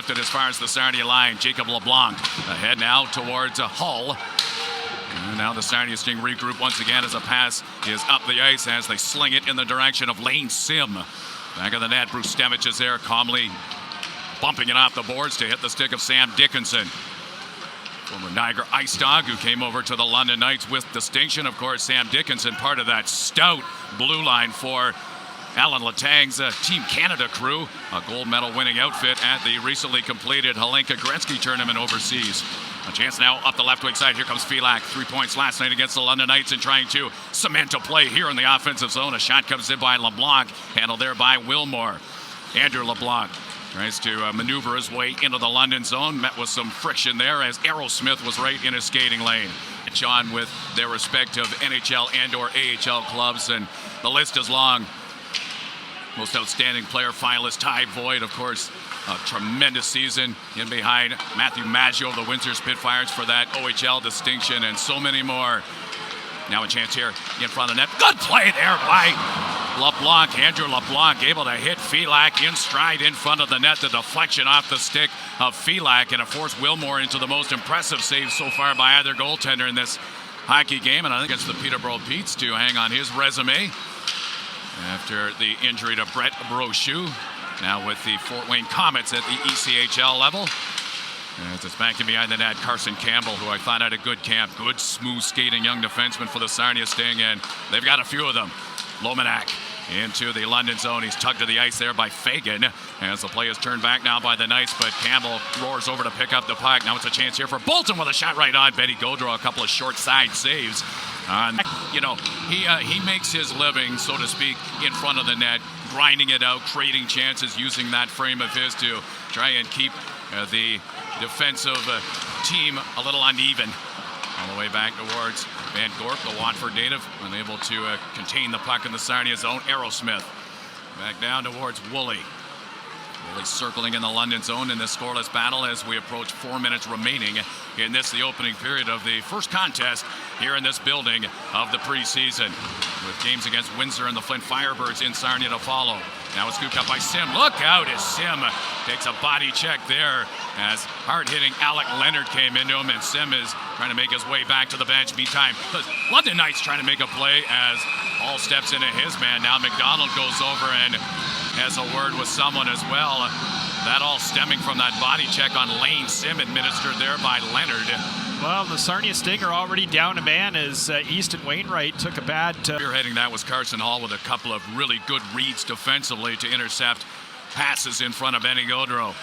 lifted as far as the Sarnia line. Jacob LeBlanc ahead now towards Hull. And now the Sarnia Sting regroup once again as a pass is up the ice as they sling it in the direction of Lane Sim. Back of the net, Bruce Stevich is there, calmly bumping it off the boards to hit the stick of Sam Dickinson. Former Niagara Ice Dog who came over to the London Knights with distinction. Of course, Sam Dickinson, part of that stout blue line for Alan Letang's Team Canada crew, a gold medal winning outfit at the recently completed Helenka Gretzky tournament overseas. A chance now up the left wing side. Here comes Filak. 3 points last night against the London Knights and trying to cement a play here in the offensive zone. A shot comes in by LeBlanc, handled there by Wilmore. Andrew LeBlanc tries to maneuver his way into the London zone. Met with some friction there as Aerosmith was right in his skating lane. John with their respective NHL and or AHL clubs, and the list is long. Most outstanding player finalist Ty Voigt, of course, a tremendous season in behind Matthew Maggio of the Windsor Spitfires for that OHL distinction, and so many more. Now a chance here in front of the net. Good play there by LeBlanc. Andrew LeBlanc able to hit Filak in stride in front of the net. The deflection off the stick of Filak, and it forced Wilmore into the most impressive save so far by either goaltender in this hockey game. And I think it's the Peterborough Petes to hang on his resume after the injury to Brett Brochu. Now with the Fort Wayne Comets at the ECHL level. As it's back in behind the net, Carson Campbell, who I thought had a good camp. Good, smooth skating young defenseman for the Sarnia Sting, and they've got a few of them. Lomanak into the London zone. He's tugged to the ice there by Fagan as the play is turned back now by the Knights, but Campbell roars over to pick up the puck. Now it's a chance here for Bolton with a shot right on Benny Gaudreau. A couple of short side saves. You know, he makes his living, so to speak, in front of the net, grinding it out, creating chances, using that frame of his to try and keep the defensive team a little uneven. All the way back towards Van Gorp, the Watford native, unable to contain the puck in the Sarnia zone. Aerosmith back down towards Woolley. Woolley circling in the London zone in this scoreless battle as we approach 4 minutes remaining in this, the opening period of the first contest here in this building of the preseason, with games against Windsor and the Flint Firebirds in Sarnia to follow. Now it's scooped up by Sim. Look out as Sim takes a body check there as hard-hitting Alec Leonard came into him, and Sim is trying to make his way back to the bench. Meantime, the London Knights trying to make a play as Hall steps into his man. Now McDonald goes over and has a word with someone as well. That all stemming from that body check on Lane Sim administered there by Leonard. Well, the Sarnia Sting are already down a man as Easton Wainwright took a bad... Spearheading that was Carson Hall with a couple of really good reads defensively to intercept passes in front of Benny Gaudreau.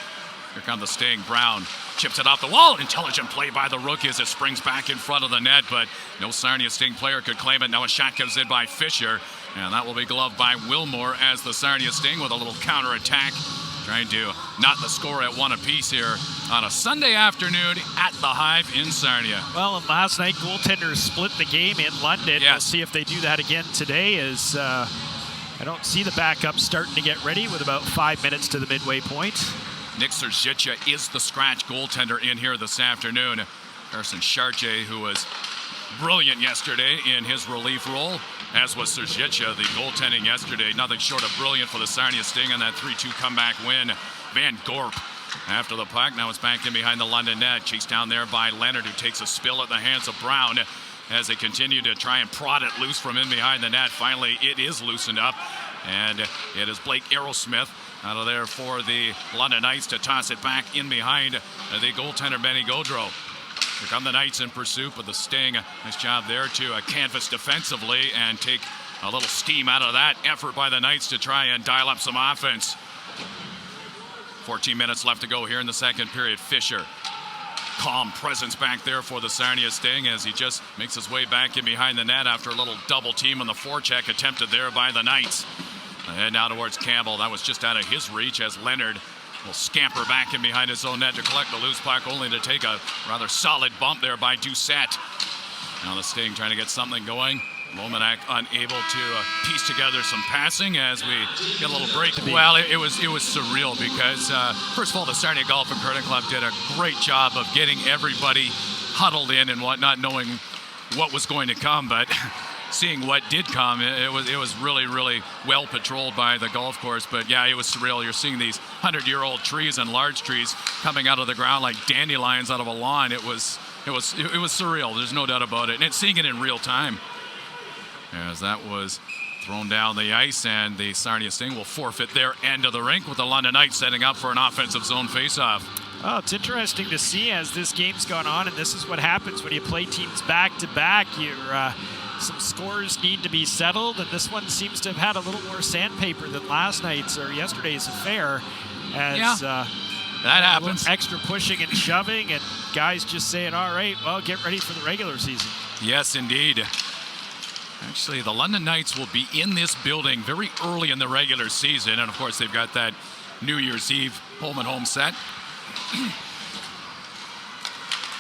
Here comes the Sting. Brown chips it off the wall. Intelligent play by the rookie as it springs back in front of the net, but no Sarnia Sting player could claim it. Now a shot comes in by Fisher, and that will be gloved by Wilmore as the Sarnia Sting with a little counterattack, trying to knot the score at one apiece here on a Sunday afternoon at the Hive in Sarnia. Well, and last night goaltenders split the game in London. Yes. We'll see if they do that again today, as I don't see the backup starting to get ready with about 5 minutes to the midway point. Nick Sergitia is the scratch goaltender in here this afternoon. Carson Chartier, who was brilliant yesterday in his relief role, as was Sergitia. The goaltending yesterday, nothing short of brilliant for the Sarnia Sting on that 3-2 comeback win. Van Gorp after the puck. Now it's back in behind the London net. Chased down there by Leonard, who takes a spill at the hands of Brown as they continue to try and prod it loose from in behind the net. Finally, it is loosened up, and it is Blake Aerosmith out of there for the London Knights to toss it back in behind the goaltender Benny Gaudreau. Here come the Knights in pursuit, but the Sting, nice job there to canvas defensively and take a little steam out of that effort by the Knights to try and dial up some offense. 14 minutes left to go here in the second period. Fisher, calm presence back there for the Sarnia Sting as he just makes his way back in behind the net after a little double team on the forecheck attempted there by the Knights. And now towards Campbell. That was just out of his reach as Leonard will scamper back in behind his own net to collect the loose puck, only to take a rather solid bump there by Doucette. Now the Sting trying to get something going. Lomanak unable to piece together some passing as we get a little break. Well, it was surreal because, first of all, the Sarnia Golf and Curling Club did a great job of getting everybody huddled in and whatnot, knowing what was going to come. But seeing what did come. It was really, really well patrolled by the golf course. But yeah, it was surreal. You're seeing these 100-year-old trees and large trees coming out of the ground like dandelions out of a lawn. It was surreal. There's no doubt about it. And seeing it in real time, as that was thrown down the ice, and the Sarnia Sting will forfeit their end of the rink with the London Knights setting up for an offensive zone faceoff. Oh, it's interesting to see as this game's gone on, and this is what happens when you play teams back to back. Some scores need to be settled, and this one seems to have had a little more sandpaper than last night's or yesterday's affair. As that happens. Extra pushing and shoving, and guys just saying, all right, well, get ready for the regular season. Yes, indeed. Actually, the London Knights will be in this building very early in the regular season, and of course they've got that New Year's Eve Pullman home set.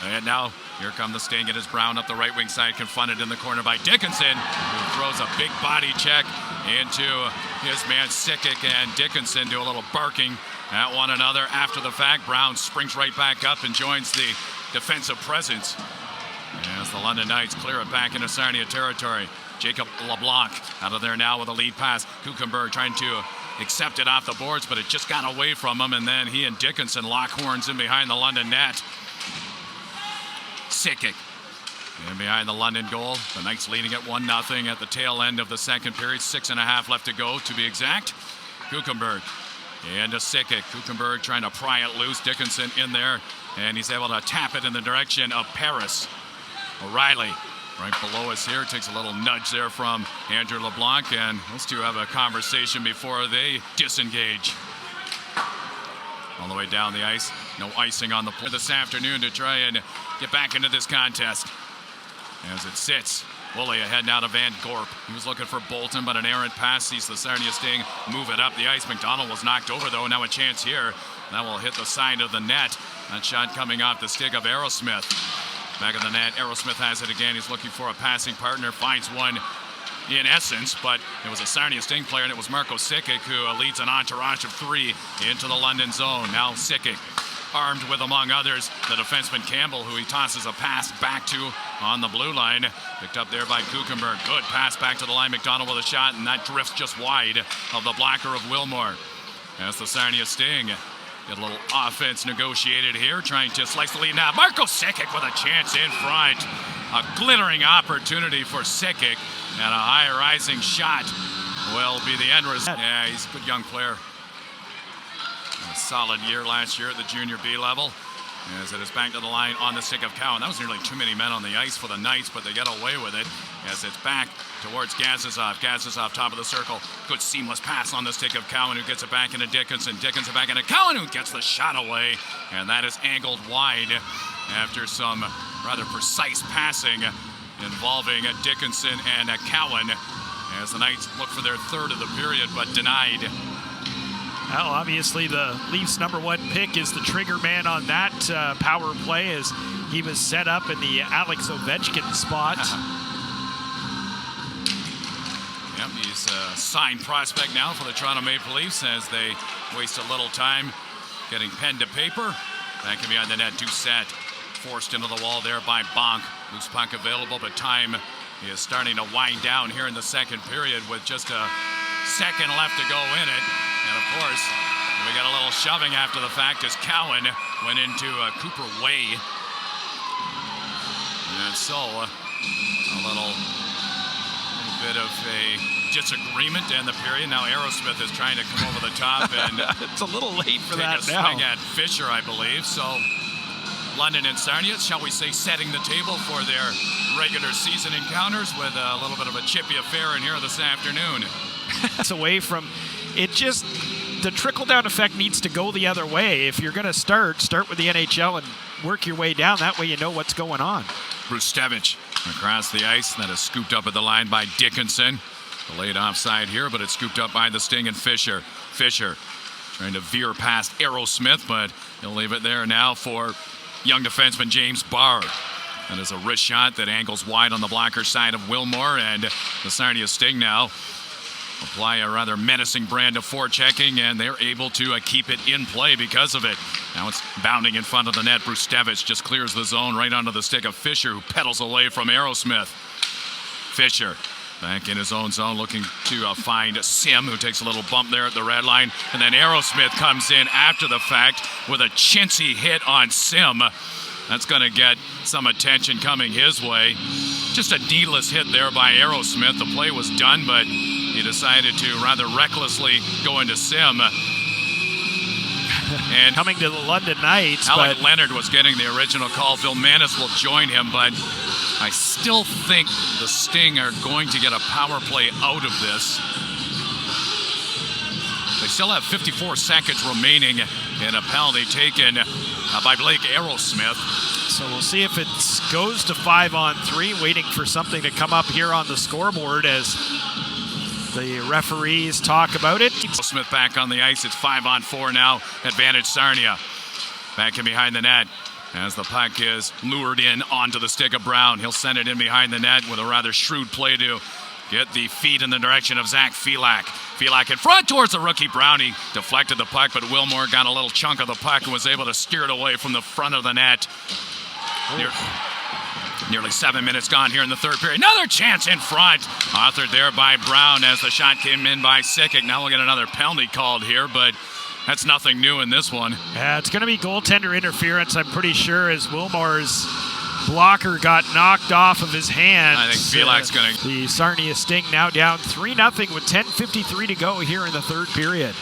And now here come the Sting. It is Brown up the right wing side, confronted in the corner by Dickinson, who throws a big body check into his man Sikic, and Dickinson do a little barking at one another after the fact. Brown springs right back up and joins the defensive presence as the London Knights clear it back into Sarnia territory. Jacob LeBlanc out of there now with a lead pass. Kuchenberg trying to accept it off the boards, but it just got away from him, and then he and Dickinson lock horns in behind the London net. Sikic in behind the London goal. The Knights leading at 1-0 at the tail end of the second period. 6.5 left to go, to be exact. Kuchenberg into Sikic. Kuchenberg trying to pry it loose. Dickinson in there, and he's able to tap it in the direction of Paris. O'Reilly right below us here takes a little nudge there from Andrew LeBlanc, and those two have a conversation before they disengage. All the way down the ice. No icing on the play this afternoon to try and get back into this contest. As it sits, Woolley ahead now to Van Gorp. He was looking for Bolton, but an errant pass sees the Sarnia Sting move it up the ice. McDonald was knocked over, though. Now a chance here. That will hit the side of the net. That shot coming off the stick of Aerosmith. Back of the net, Aerosmith has it again. He's looking for a passing partner, finds one in essence, but it was a Sarnia Sting player, and it was Marco Sikic who leads an entourage of 3 into the London zone. Now Sikic, armed with, among others, the defenseman Campbell, who he tosses a pass back to on the blue line. Picked up there by Kuchenberg. Good pass back to the line. McDonald with a shot, and that drifts just wide of the blocker of Wilmore. As the Sarnia Sting get a little offense negotiated here, trying to slice the lead now. Marco Sikic with a chance in front. A glittering opportunity for Sikic, and a high-rising shot will be the end result. Yeah, he's a good young player. A solid year last year at the junior B level. As it is back to the line on the stick of Cowan. That was nearly too many men on the ice for the Knights, but they get away with it as it's back towards Gazizov. Gazizov, top of the circle. Good seamless pass on the stick of Cowan, who gets it back into Dickinson. Dickinson back into Cowan, who gets the shot away, and that is angled wide after some rather precise passing involving Dickinson and Cowan, as the Knights look for their third of the period, but denied. Well, obviously the Leafs' #1 pick is the trigger man on that power play, as he was set up in the Alex Ovechkin spot. Yep, he's a signed prospect now for the Toronto Maple Leafs as they waste a little time getting pen to paper. That can be on the net. Doucette forced into the wall there by Bonk. Loose puck available, but time is starting to wind down here in the second period with just a second left to go in it. And of course, we got a little shoving after the fact as Cowan went into Cooper Way. And so a little bit of a disagreement in the period. Now Aerosmith is trying to come over the top and it's a little late for take that a now. swing at Fisher, I believe. So London and Sarnia, shall we say, setting the table for their regular season encounters with a little bit of a chippy affair in here this afternoon. It's away from it. Just the trickle-down effect needs to go the other way. If you're going to start with the NHL and work your way down. That way you know what's going on. Brustevich across the ice. That is scooped up at the line by Dickinson. Delayed offside here, but it's scooped up by the Sting and Fisher. Fisher trying to veer past Aerosmith, but he'll leave it there now for young defenseman James Barr. That is a wrist shot that angles wide on the blocker side of Wilmore, and the Sarnia Sting now apply a rather menacing brand of forechecking, and they're able to keep it in play because of it. Now it's bounding in front of the net. Brustevich just clears the zone right onto the stick of Fisher, who pedals away from Aerosmith. Fisher Back in his own zone, looking to find Sim, who takes a little bump there at the red line. And then Aerosmith comes in after the fact with a chintzy hit on Sim. That's going to get some attention coming his way. Just a needless hit there by Aerosmith. The play was done, but he decided to rather recklessly go into Sim. And coming to the London Knights. Alec Leonard was getting the original call. Bill Manis will join him, but I still think the Sting are going to get a power play out of this. They still have 54 seconds remaining in a penalty taken by Blake Aerosmith. So we'll see if it goes to 5-on-3, waiting for something to come up here on the scoreboard as the referees talk about it. Smith back on the ice. It's 5-on-4 now. Advantage Sarnia. Back in behind the net as the puck is lured in onto the stick of Brown. He'll send it in behind the net with a rather shrewd play to get the feet in the direction of Zach Felak. Felak in front towards the rookie Brown. He deflected the puck, but Wilmore got a little chunk of the puck and was able to steer it away from the front of the net. Nearly 7 minutes gone here in the third period. Another chance in front. Authored there by Brown as the shot came in by Sikic. Now we'll get another penalty called here, but that's nothing new in this one. Yeah, it's going to be goaltender interference, I'm pretty sure, as Wilmore's blocker got knocked off of his hands. I think Felak's going to... The Sarnia Sting now down 3-0 with 10:53 to go here in the third period.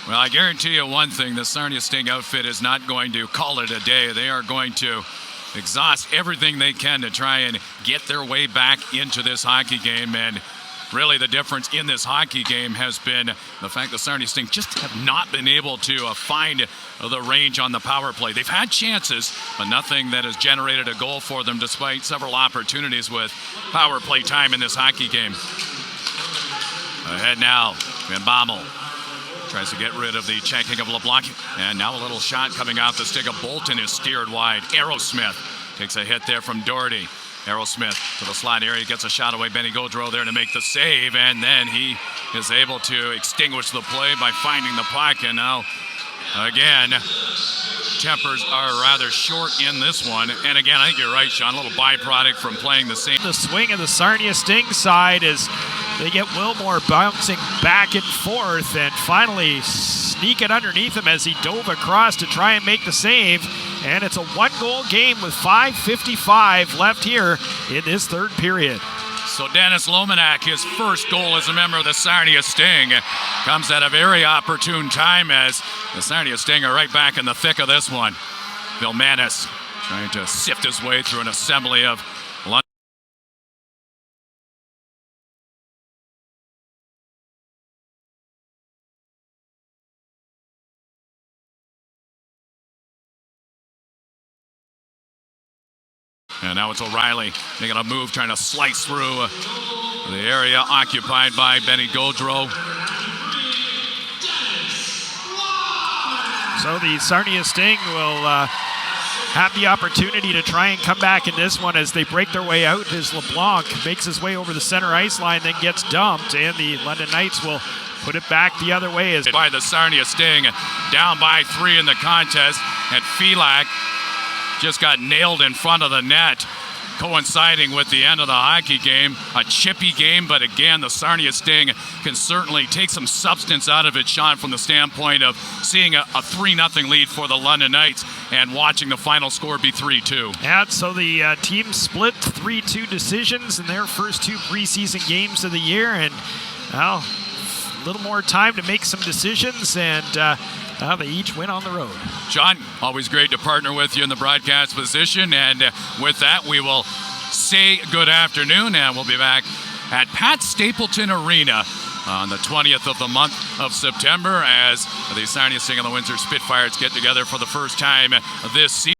Well, I guarantee you one thing. The Sarnia Sting outfit is not going to call it a day. They are going to exhaust everything they can to try and get their way back into this hockey game. And really the difference in this hockey game has been the fact the Sarnia Sting just have not been able to find the range on the power play. They've had chances, but nothing that has generated a goal for them despite several opportunities with power play time in this hockey game. Ahead now, Van Bommel tries to get rid of the checking of LeBlanc. And now a little shot coming off the stick of Bolton is steered wide. Aerosmith takes a hit there from Doherty. Aerosmith to the slot area, gets a shot away. Benny Gaudreau there to make the save. And then he is able to extinguish the play by finding the puck. And now, again, tempers are rather short in this one. And again, I think you're right, Sean. A little byproduct from playing the same. The swing of the Sarnia Sting side is they get Wilmore bouncing back and forth and finally sneak it underneath him as he dove across to try and make the save. And it's a one-goal game with 5:55 left here in this third period. So Dennis Lomanak, his first goal as a member of the Sarnia Sting, comes at a very opportune time as the Sarnia Sting are right back in the thick of this one. Bill Manis trying to sift his way through an assembly of London. And now it's O'Reilly making a move, trying to slice through the area occupied by Benny Gaudreau. So the Sarnia Sting will have the opportunity to try and come back in this one as they break their way out as LeBlanc makes his way over the center ice line, then gets dumped, and the London Knights will put it back the other way. As by the Sarnia Sting, down by 3 in the contest, and Felak just got nailed in front of the net, coinciding with the end of the hockey game. A chippy game, but again, the Sarnia Sting can certainly take some substance out of it, Sean, from the standpoint of seeing a 3-0 lead for the London Knights and watching the final score be 3-2. Yeah, so the team split 3-2 decisions in their first 2 preseason games of the year, and well, a little more time to make some decisions, and they each win on the road. John, always great to partner with you in the broadcast position. And with that, we will say good afternoon, and we'll be back at Pat Stapleton Arena on the 20th of the month of September as the Sarnia Sting and the Windsor Spitfires get together for the first time this season.